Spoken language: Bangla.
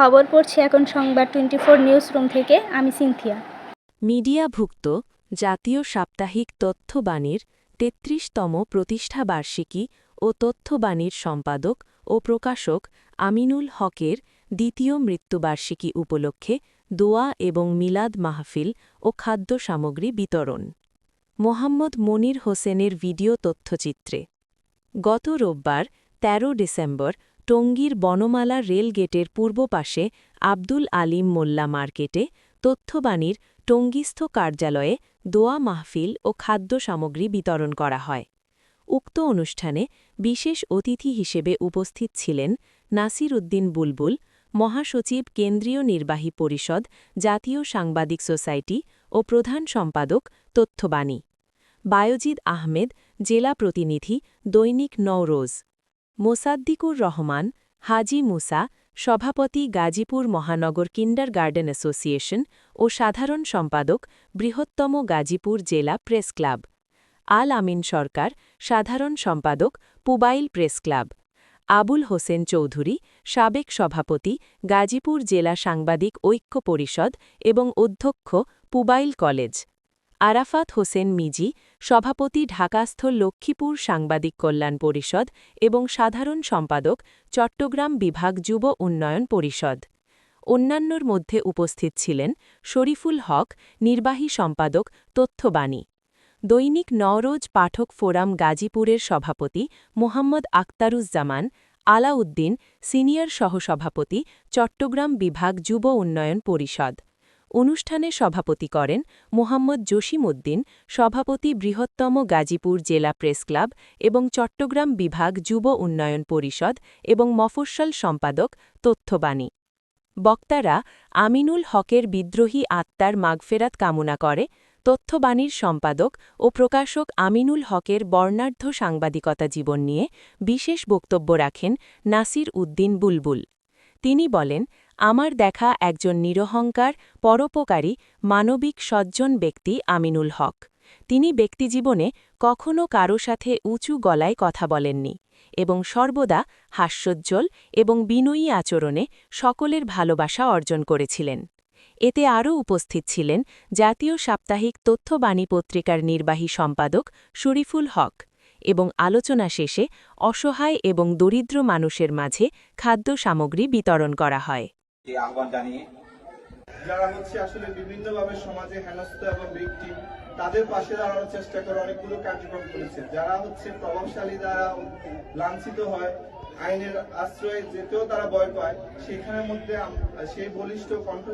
খবর পড়ছি এখন সংবাদ 24 নিউজ রুম থেকে। আমি সিনথিয়া। মিডিয়াভুক্ত জাতীয় সাপ্তাহিক তথ্যবাণীর ৩৩তম প্রতিষ্ঠাবার্ষিকী ও তথ্যবাণীর সম্পাদক ও প্রকাশক আমিনুল হকের দ্বিতীয় মৃত্যুবার্ষিকী উপলক্ষে দোয়া এবং মিলাদ মাহফিল ও খাদ্য সামগ্রী বিতরণ। মোহাম্মদ মনির হোসেনের ভিডিও তথ্যচিত্রে। গত রোববার ১৩ ডিসেম্বর টঙ্গীর বনমালা রেল গেটের পূর্ব পাশে আব্দুল আলিম মোল্লা মার্কেটে তথ্যবাণীর টঙ্গীস্থ কার্যালয়ে দোয়া মাহফিল ও খাদ্য সামগ্রী বিতরণ করা হয়। উক্ত অনুষ্ঠানে বিশেষ অতিথি হিসেবে উপস্থিত ছিলেন নাসির উদ্দিন বুলবুল, মহাসচিব কেন্দ্রীয় নির্বাহী পরিষদ, জাতীয় সাংবাদিক সোসাইটি ও প্রধান সম্পাদক তথ্যবাণী, বায়জিদ আহমেদ, জেলা প্রতিনিধি, দৈনিক নওরোজ, মোসাদ্দিকুর রহমান, হাজি মুসা, সভাপতি গাজীপুর মহানগর কিন্ডারগার্টেন অ্যাসোসিয়েশন ও সাধারণ সম্পাদক, বৃহত্তম গাজীপুর জেলা প্রেস ক্লাব, আল আমিন সরকার, সাধারণ সম্পাদক, পুবাইল প্রেস ক্লাব, আবুল হোসেন চৌধুরী, সাবেক সভাপতি, গাজীপুর জেলা সাংবাদিক ঐক্য পরিষদ এবং অধ্যক্ষ, পুবাইল কলেজ, আরাফাত হোসেন মিজি, সভাপতি, ঢাকাস্থ লক্ষ্মীপুর সাংবাদিক কল্যাণ পরিষদ এবং সাধারণ সম্পাদক, চট্টগ্রাম বিভাগ যুব উন্নয়ন পরিষদ। অন্যান্যর মধ্যে উপস্থিত ছিলেন শরীফুল হক, নির্বাহী সম্পাদক, তথ্যবাণী, দৈনিক নওরোজ পাঠক ফোরাম গাজীপুরের সভাপতি মোহাম্মদ আক্তারুজ্জামান, আলাউদ্দিন, সিনিয়র সহসভাপতি, চট্টগ্রাম বিভাগ যুব উন্নয়ন পরিষদ। অনুষ্ঠানে সভাপতি করেন মোহাম্মদ জসিম উদ্দিন, সভাপতি, বৃহত্তম গাজীপুর জেলা প্রেস ক্লাব এবং চট্টগ্রাম বিভাগ যুব উন্নয়ন পরিষদ এবং মফস্বল সম্পাদক, তথ্যবাণী। বক্তারা আমিনুল হকের বিদ্রোহী আত্মার মাগফেরাত কামনা করে। তথ্যবাণীর সম্পাদক ও প্রকাশক আমিনুল হকের বর্ণাঢ্য সাংবাদিকতা জীবন নিয়ে বিশেষ বক্তব্য রাখেন নাসির উদ্দিন বুলবুল। তিনি বলেন, আমার দেখা একজন নিরহংকার, পরোপকারী, মানবিক, সজ্জন ব্যক্তি আমিনুল হক। তিনি ব্যক্তিজীবনে কখনও কারো সাথে উঁচু গলায় কথা বলেননি এবং সর্বদা হাস্যোজ্জ্বল এবং বিনয়ী আচরণে সকলের ভালোবাসা অর্জন করেছিলেন। এতে আরও উপস্থিত ছিলেন জাতীয় সাপ্তাহিক তথ্যবাণী পত্রিকার নির্বাহী সম্পাদক শরীফুল হক এবং আলোচনা শেষে অসহায় এবং দরিদ্র মানুষের মাঝে খাদ্য সামগ্রী বিতরণ করা হয়। যারা আসলে বিভিন্নভাবে সমাজে হেনস্থ এবং ভিকটিম, তাদের পাশে দাঁড়ানোর চেষ্টা করে অনেকগুলো কার্যক্রম করেছে। যারা প্রভাবশালী, দ্বারা লাঞ্ছিত হয়, আইনের আশ্রয়ে যেতেও তারা ভয় পায়, সেখানের মধ্যে সেই বলিষ্ঠ কণ্ঠ